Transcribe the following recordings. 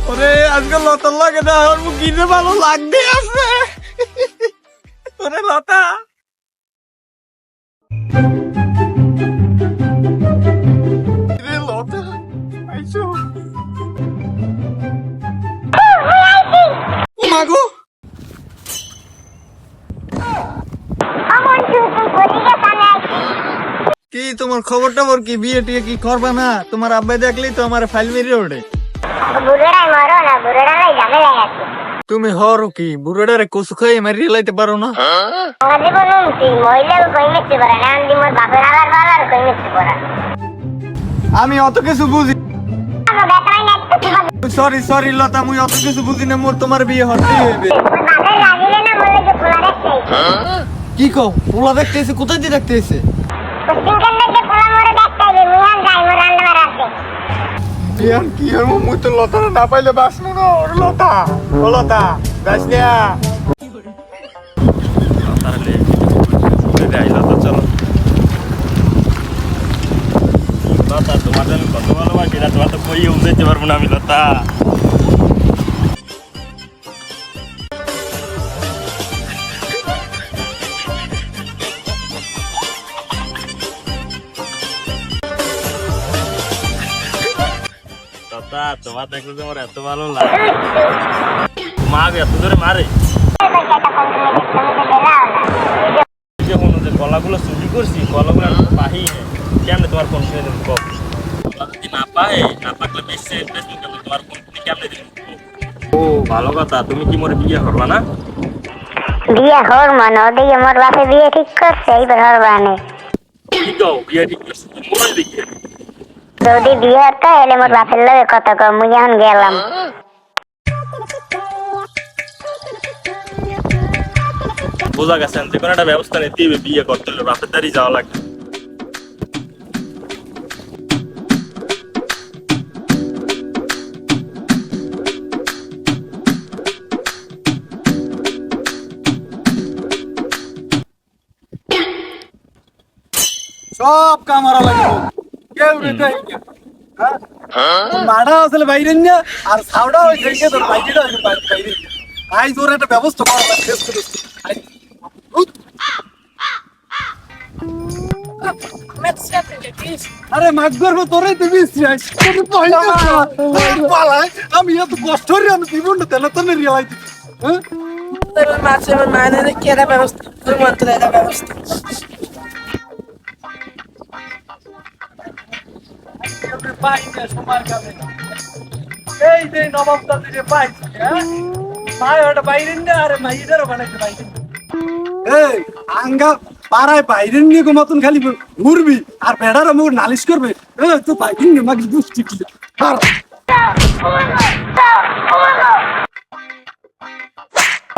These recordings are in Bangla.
ওরে আজকে লতার লাগে না আমার মুখ কিনে ভালো লাগবে আছে ওরে লতা রে লতা আইছো মাগো কি তোমার খবর টবর কি বিয়ে টিয়ে কি করবা না তোমার আব্বাই দেখলেই তো আমার ফাইল মেরে ওঠে তুমি হরো কি বুড়াটারে কচু খাই মারিয়ে লাইতে পারো না আমি অত কিছু বুঝি সরি সরি লতা মুই অত কিছু বুঝি না মোর তোমার বিয়ে হতেই হইবে কি কও পোলা দেখতে এসে কোথায় দিয়ে দেখতে এসে বিয়ান কি হইব মুই তো লতা না পাইলে বাঁচবো না ওর লতা ও লতা যাস না তাহলে যাই লতা চলো লতা তোমার জন্য কত ভালোবাসি না তোমার তো কইও যেতে পারবো না আমি লতা তোমার দেখলে তোমার এত ভালো লাগে মা এত জোরে মারে কলাগুলো চুরি করছি কলাগুলো পাহি কেমনে তোমার ফোন কিনে দেবো যদি না পাই না পাকলে বেশি তোমার ফোন কেমনে দেবো ও ভালো কথা তুমি কি মোরে বিয়ে করবা না বিয়ে হর মানে ওটাই আমার বাপে বিয়ে ঠিক করছে এইবার হরবা না কি কও বিয়ে ঠিক করছে মোরে দেখি যদি বিয়ে হতো এলে মোর বাপের লগে কথা কম মুই এখন গেলাম বোঝা গেছে যে কোনো একটা ব্যবস্থা নিতে হবে বিয়ে করতে হলে বাপের দাঁড়ি যাওয়া লাগবে সব কামারা লাগবে কেউ রেতে মাড়া আসলে বাইরে না আর সাউডা ওই থেকে তোর বাইরেটা বাইরে আই তোর একটা ব্যবস্থা করা লাগবে আরে মাছ ধরবো তোরাই তো মিস্ত্রি পালাই আমি এত কষ্ট করি আমি জীবনটা তেনা তো রিয়ালাই মাছের মানে কেরা ব্যবস্থা ব্যবস্থা এই যে নবাবটা দিকে পাইছি ভাই ওটা বাইরে না আরে মাইদারও বানাইতে বাইরে এই আঙ্গা পাড়ায় বাইরে নিয়ে মতন খালি ঘুরবি আর বেড়ার মুখ নালিশ করবে তো বাইরে নিয়ে মাগি বুঝছি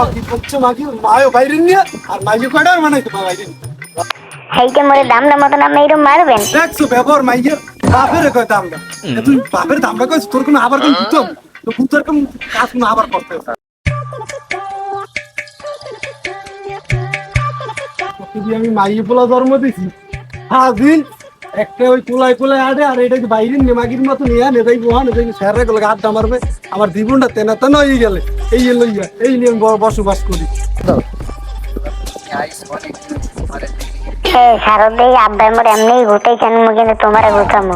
কি করছো মাগি মায়ও বাইরে নিয়ে আর মাইকে কয়টার বানাইতে বাইরে সেইটা মোরে দামটা মতন আপনি এরকম মারবেন দেখছো ব্যবহার মাইয়ের বাপের কয় দামটা তুই বাপের দামটা কইছ তোর কোনো আবার কোন বুঝতো তো বুঝতার কোন কাজ কোনো আবার করতে আমি মাইয়ে পোলা জন্ম দিছি হাজিন একটা ওই কোলাই কোলাই আড়ে আর এটা বাইরে নেমাগির মতো নিয়ে নেদাই বহা নেদাই স্যারে গেলে আড্ডা মারবে আমার জীবনটা তেনা তেনা হয়ে গেলে এই লইয়া এই নিয়ে বসবাস করি সারদ দেই আব্বাই মোর এমনি ঘুটাইছেন মু কিন্তু তোমারে ঘুটামো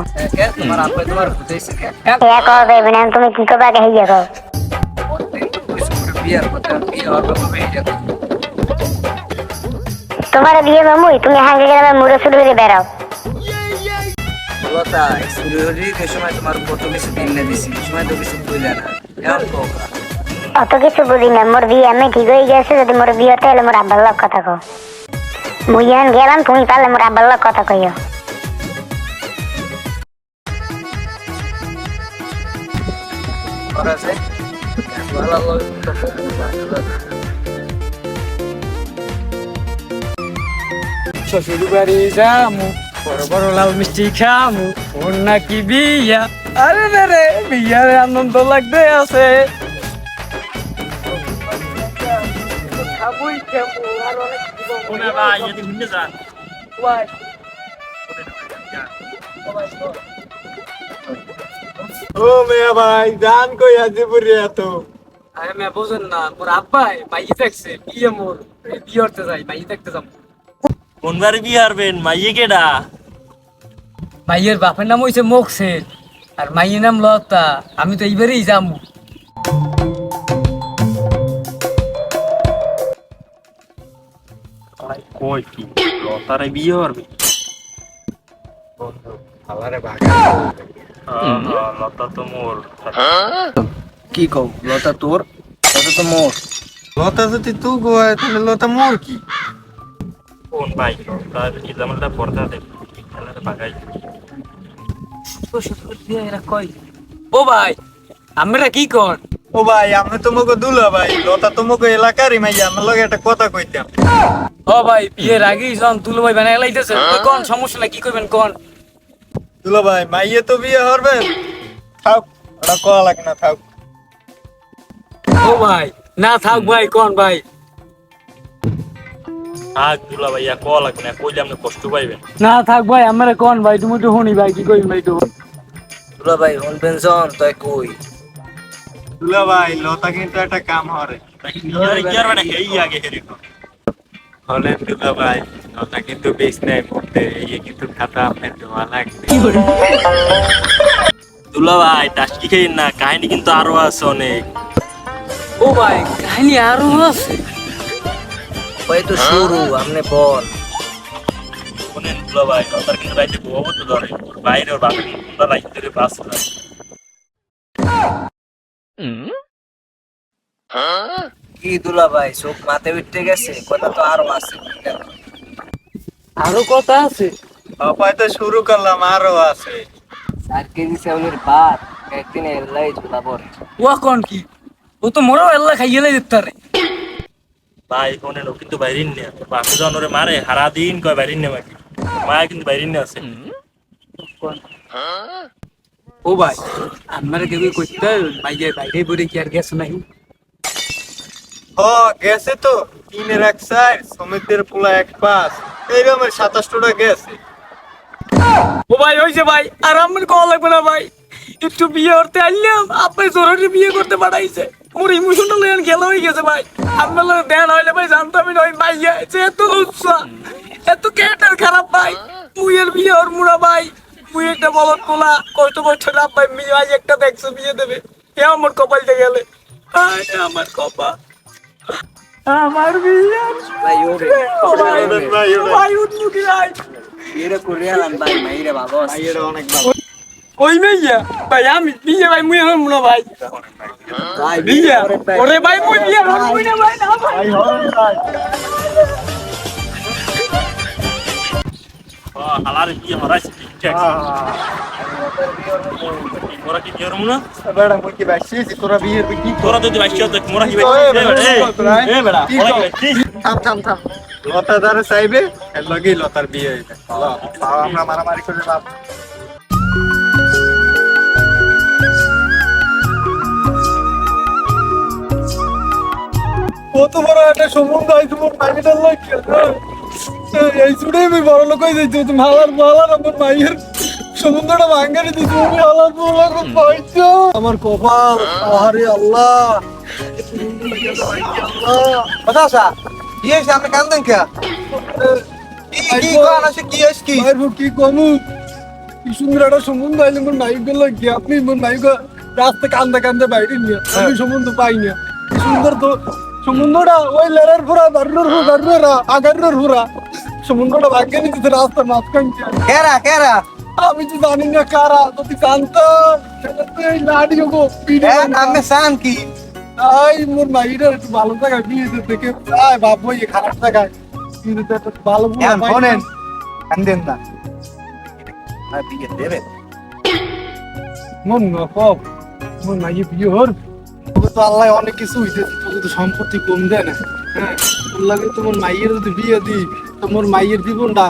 তোমার আব্বা তোমার বুঝাইছে এক হবে না তুমি কি করবা কে হইয়া গো বিয়ার কথা বিয়ে হবে এটা তোমার বিয়ে মামুই তুমি হাঙ্গে গেলে মুড়ো শুরু করে বেরাও লতা শুরুরি যে সময় তোমার কত কিছু দিন না দিছি সময় তো কিছু কইলা না এখন কোকা অত কিছু বুঝি না মোর বিয়ে আমি ঠিক হয়ে গেছে যদি মোর বিয়ে হতে হলে মোর আব্বার লগ কথা কও মুই এখন গেলাম তুমি পারলে মোর আব্বার লগ কথা কইও করা যায় ভালো শ্বশুর বাড়ি যামু বড় বড় লাল মিষ্টি খামু ওর নাকি বিয়া আরে রে বিয়ার আনন্দ লাগতে আছে খাবুই খাবো আর অনেক কোনে ভাই এদিকে ঘুরতে যান ওয়াই ও মেয়া ভাই জান কই আজি পুরি এত আরে মে বুঝেন না মোর আব্বাই মাইয়ে দেখছে বিয়ে মোর বিয়ে করতে যাই মাইয়ে দেখতে যাব কোনবার বিয়ে হারবেন মাইয়ে কেডা? মাইয়ের বাপের নাম হইছে মোকসেন আর মাইয়ের নাম লতা আমি তো এইবারেই যামু কই কি লতারে বিয়ে হারবে? আলারে বাগা লতা তো মোর। কি কও লতা তোর লতা তো মোর লতা যদি তু গোয় তাহলে লতা মোর কি কোন ভাই লতা এই জামালটা পর্দা দেখ খেলারে বাগাই। ও ভাই আমরা কি কর ও ভাই আমি তোমাকে দুলা ভাই লতা তোমাকে এলাকারই মাইয়া আমার লগে একটা কথা কইতাম ও ভাই বিয়ের আগেই যখন তুলো ভাই বানাই লাইতেছে কোন সমস্যা নাই কি করবেন কোন দুলা ভাই মাইয়ে তো বিয়ে হরবেন থাক ওটা কয়া লাগে না থাক ও ভাই না থাক ভাই কোন ভাই আগ দুলা ভাইয়া ক লাগবে না কইলে আপনি কষ্ট পাইবেন। না থাক ভাই আমরা কোন ভাই তুমি তো শুনি ভাই কি কইবেন ভাই তো দুলা ভাই শুনবেন জন তাই কই দুলা ভাই লতা কিন্তু একটা কাম হরে বিয়ে কি আর মানে হেই আগে হেরি হলেন দুলা ভাই লতা কিন্তু বেশ নাই মধ্যে এই কিন্তু খাতা আপনার দেওয়া লাগবে দুলা ভাই টাস্কি খেয়েন না, কাহিনী কিন্তু আরো আছে অনেক। ও ভাই কাহিনী আরো আছে ভাই তো শুরু আপনি বল শোনেন দুলা ভাই লতার কিন্তু রাইতে বউ তো ধরে বাইরে ওর বাপের মুখটা রাইতে ধরে বাস যায়। কি দুলা ভাই চোখ মাথে উঠতে গেছে কথা তো আরো আছে আরো কথা আছে অপায় তো শুরু করলাম আরো আছে 4 কেজি চাউলের ভাত একদিন এলাই ঝোলা পড়ে ও কোন কি ও তো মোরও আল্লাহ খাইয়ে লাই দিতে রে ভাই শোনেন ও কিন্তু বাইরিন না, বাপে যখন ওরে মারে সারা দিন কয় বাইরিন না বাকি মায়া কিন্তু বাইরিন না আছে। ও ভাই আমরা কেবি কইতে মাইয়ে বাইরে বড়ি কি আর গেছ নাই ও গেছে তো 3 এক সাইড সমিতির পোলা এক পাস এইরকম 27 টা গেছে ও ভাই হইছে ভাই আর আমার কল লাগবে না ভাই একটু বিয়ে করতে আইলাম আপনি জরুরি বিয়ে করতে পাঠাইছে মোর ইমোশনাল হয়ে গেল হয়ে গেছে ভাই আপনার লোক দেন হইলে ভাই জানতামই নয় মাইয়া যে এত উৎসাহ এত ক্যারেক্টার খারাপ ভাই মুই এর বিয়ে ওর মুড়া ভাই মুই একটা বলত পোলা কষ্ট কষ্ট না ভাই মেয়ে আজ একটা দেখছো বিয়ে দেবে এ আমার কপালটা গেলে আয় আমার কপাল আমার বিয়ে ভাই ওরে ভাই উঠমুখী ভাই এরা করে আলাম ভাই মাইরে ভালো আছে এটা অনেক ভালো ওই মেয়ে ভাই আমি বিয়ে ভাই মুই হলাম না ভাই ভাই বিয়ে ওরে ভাই মুই বিয়ে হলাম মুই না ভাই না ভাই ভাই হরেন ভাই হালারে বিয়ে হরাইছে ঠিকঠাক মোরা কি বিয়ে হরমু না? বেড়া মুই কি বাইছি তোরা বিয়ে কি তোরা যদি বাইশে হতো মোরা কি ওই বাইশে বেড়া, এ বেড়া কি ওরা কি কও? বাইশে? থাম থাম থাম লতা দ্বারা চাইবে এর লগেই লতার বিয়ে হইবে আমরা মারামারি করে লাভ কত বড় একটা সম্বন্ধ হয় তোমার মাইটার লাগে এই ছুটেই আমি বড় লোক হয়ে যাইছো তুমি হালার বলার আমার মাইয়ের সমুদ্রটা ভাঙ্গারে দিচ্ছি আমি হালার বলার পাইছো আমার কপাল আরে আল্লাহ কথা আসা কি হয়েছে আপনি কান্দেন কে কি কোন আছে কি হয়েছে কি মাইর কি কমু কি সুন্দর একটা সম্বন্ধ আইলে মোর মাইক গেল কি আপনি মোর মাইক রাস্তা কান্দা কান্দা বাইরে নিয়ে আমি সম্বন্ধ পাই না কি সুন্দর তো সমুদ্রটা ওই লেরার ফুরা দারুরা আগারের ফুরা সমুদ্রটা ভাগ্যে নিতে রাস্তা মাঝখান কেরা কেরা আমি তো জানি না কারা যদি জানতাম এই লাডি গো আপনি চান কি আই মোর মাইরা একটু ভালো জায়গায় বিয়ে দিতে কে আয় বাপ ভাই খারাপ জায়গায় বিয়ে দিতে একটা ভালো এখন শোনেন কান্দেন না আর বিয়ে দেবেন মন না কব মোর মাইয়ে বিয়ে হর তোকে তো আল্লাহ অনেক কিছু হইতে তোকে তো সম্পত্তি কম দেয় না হ্যাঁ তোর লাগে তোমার মাইয়ের যদি বিয়ে দিই তো মোর মাইয়ের জীবনটা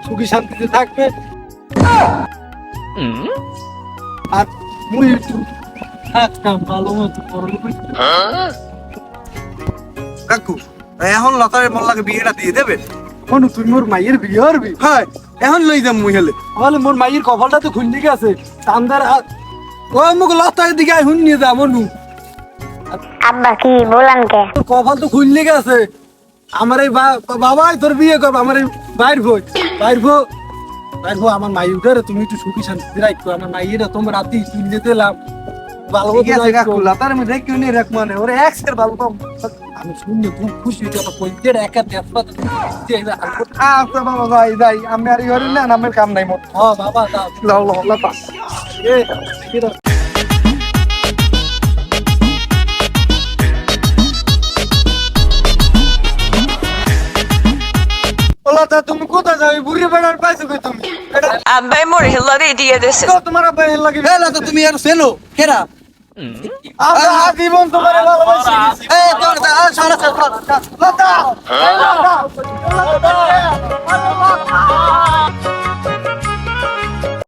সুখী শান্তিতে থাকবে আর মুই একটু থাকতাম ভালো মতো পড়ালো কাকু এখন লতারে মোল্লাকে বিয়েটা দিয়ে দেবেন কোনো তুই মোর মাইয়ের বিয়ে হরবি হ্যাঁ এখন লই যাম মুই হেলে তাহলে মোর মাইয়ের কপালটা তো খুললি গেছে চান্দার ও মুখ লতার দিকে হুন নিয়ে যা মনু আব্বা কি বলান কে তোর কপাল তো খুললে গেছে আমার এই বাবাই তোর বিয়ে করবো আমার এই বাইর ভো আমার মাই উঠে তুমি একটু সুখী শান্তি রাখো আমার মাইয়েরা তোমার রাতি তুললে দিলাম ভালো ঠিক আছে কাকু লতার মধ্যে কেউ নেই রাখ মানে ওরে এক্সের ভালো পাবো আমি শুনলে তুমি খুশি হয়ে যাবো কইতে একা দেখবা আচ্ছা বাবা ভাই যাই আমি আর ইহরি না আমার কাম নাই মোট বাবা দাও লাও লাও লতা এ কি দাও লতা তুমি কোথায় যাবে বুড়ি বেড়ার পাইছো কই তুমি এটা আব্বাই মোর হেলারে দিয়ে দেছে তো তোমার আব্বা লাগে এ লতা তুমি আর সেনো কেরা আমরা জীবন তোমারে ভালোবাসি এ তোর দা সারা সারা লতা